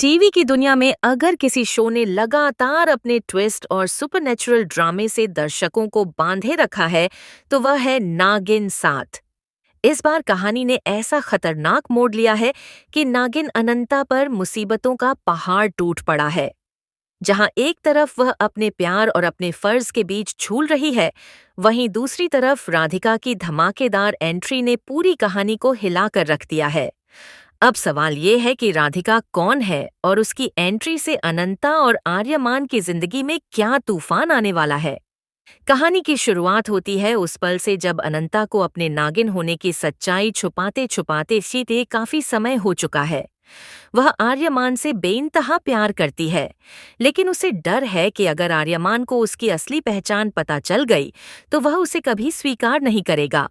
TV की दुनिया में अगर किसी शो ने लगातार अपने ट्विस्ट और सुपरनैचुरल ड्रामे से दर्शकों को बांधे रखा है, तो वह है नागिन 7। इस बार कहानी ने ऐसा खतरनाक मोड़ लिया है कि नागिन अनंता पर मुसीबतों का पहाड़ टूट पड़ा है। जहां एक तरफ वह अपने प्यार और अपने फर्ज के बीच झूल रही है, वहीं दूसरी तरफ राधिका की धमाकेदार एंट्री ने पूरी कहानी को हिलाकर रख दिया है। अब सवाल ये है कि राधिका कौन है और उसकी एंट्री से अनंता और आर्यमान की जिंदगी में क्या तूफान आने वाला है। कहानी की शुरुआत होती है उस पल से जब अनंता को अपने नागिन होने की सच्चाई छुपाते छुपाते सीधे काफी समय हो चुका है। वह आर्यमान से बेइंतहा प्यार करती है, लेकिन उसे डर है कि अगर आर्यमान को उसकी असली पहचान पता चल गई तो वह उसे कभी स्वीकार नहीं करेगा।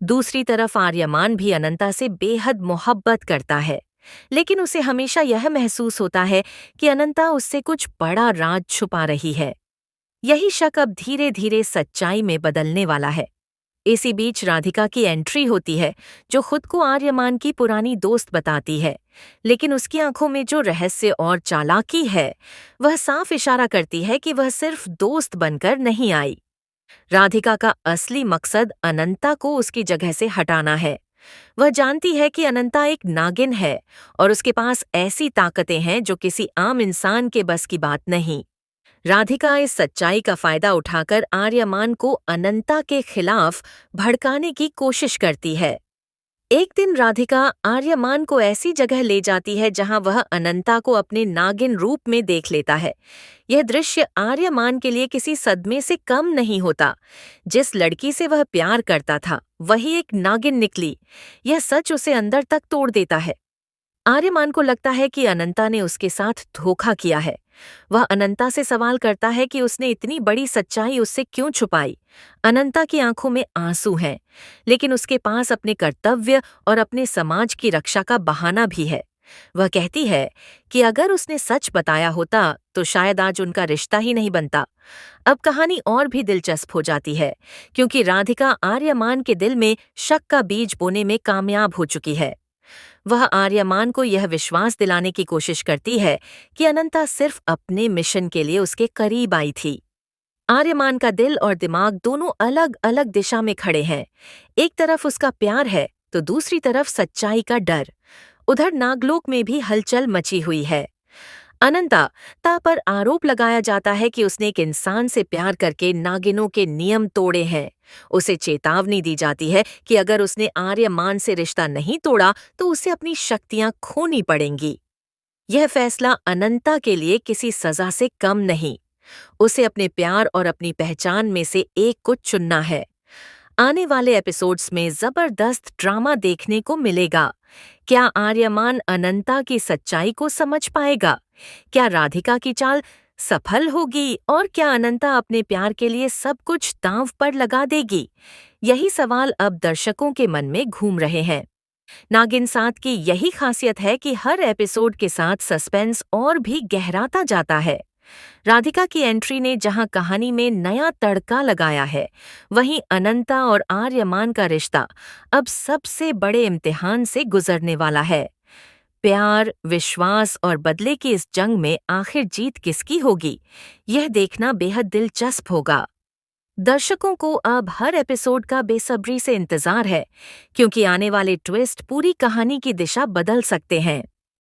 दूसरी तरफ आर्यमान भी अनंता से बेहद मोहब्बत करता है, लेकिन उसे हमेशा यह महसूस होता है कि अनंता उससे कुछ बड़ा राज छुपा रही है। यही शक अब धीरे धीरे सच्चाई में बदलने वाला है। इसी बीच राधिका की एंट्री होती है, जो खुद को आर्यमान की पुरानी दोस्त बताती है, लेकिन उसकी आंखों में जो रहस्य और चालाकी है, वह साफ इशारा करती है कि वह सिर्फ दोस्त बनकर नहीं आई। राधिका का असली मकसद अनंता को उसकी जगह से हटाना है। वह जानती है कि अनंता एक नागिन है और उसके पास ऐसी ताकतें हैं जो किसी आम इंसान के बस की बात नहीं। राधिका इस सच्चाई का फायदा उठाकर आर्यमान को अनंता के खिलाफ भड़काने की कोशिश करती है। एक दिन राधिका आर्यमान को ऐसी जगह ले जाती है जहां वह अनंता को अपने नागिन रूप में देख लेता है। यह दृश्य आर्यमान के लिए किसी सदमे से कम नहीं होता। जिस लड़की से वह प्यार करता था, वही एक नागिन निकली। यह सच उसे अंदर तक तोड़ देता है। आर्यमान को लगता है कि अनंता ने उसके साथ धोखा किया है। वह अनंता से सवाल करता है कि उसने इतनी बड़ी सच्चाई उससे क्यों छुपाई। अनंता की आंखों में आंसू हैं, लेकिन उसके पास अपने कर्तव्य और अपने समाज की रक्षा का बहाना भी है। वह कहती है कि अगर उसने सच बताया होता तो शायद आज उनका रिश्ता ही नहीं बनता। अब कहानी और भी दिलचस्प हो जाती है, क्योंकि राधिका आर्यमान के दिल में शक का बीज बोने में कामयाब हो चुकी है। वह आर्यमान को यह विश्वास दिलाने की कोशिश करती है कि अनंता सिर्फ अपने मिशन के लिए उसके करीब आई थी। आर्यमान का दिल और दिमाग दोनों अलग अलग दिशा में खड़े हैं। एक तरफ उसका प्यार है तो दूसरी तरफ सच्चाई का डर। उधर नागलोक में भी हलचल मची हुई है। अनंता ता पर आरोप लगाया जाता है कि उसने एक इंसान से प्यार करके नागिनों के नियम तोड़े हैं। उसे चेतावनी दी जाती है कि अगर उसने आर्यमान से रिश्ता नहीं तोड़ा तो उसे अपनी शक्तियां खोनी पड़ेंगी। यह फैसला अनंता के लिए किसी सजा से कम नहीं। उसे अपने प्यार और अपनी पहचान में से एक को चुनना है। आने वाले एपिसोड्स में जबरदस्त ड्रामा देखने को मिलेगा। क्या आर्यमान अनंता की सच्चाई को समझ पाएगा? क्या राधिका की चाल सफल होगी और क्या अनंता अपने प्यार के लिए सब कुछ दांव पर लगा देगी? यही सवाल अब दर्शकों के मन में घूम रहे हैं। नागिन 7 की यही खासियत है कि हर एपिसोड के साथ सस्पेंस और भी गहराता जाता है। राधिका की एंट्री ने जहां कहानी में नया तड़का लगाया है, वहीं अनंता और आर्यमान का रिश्ता अब सबसे बड़े इम्तिहान से गुजरने वाला है। प्यार, विश्वास और बदले की इस जंग में आखिर जीत किसकी होगी, यह देखना बेहद दिलचस्प होगा। दर्शकों को अब हर एपिसोड का बेसब्री से इंतजार है, क्योंकि आने वाले ट्विस्ट पूरी कहानी की दिशा बदल सकते हैं।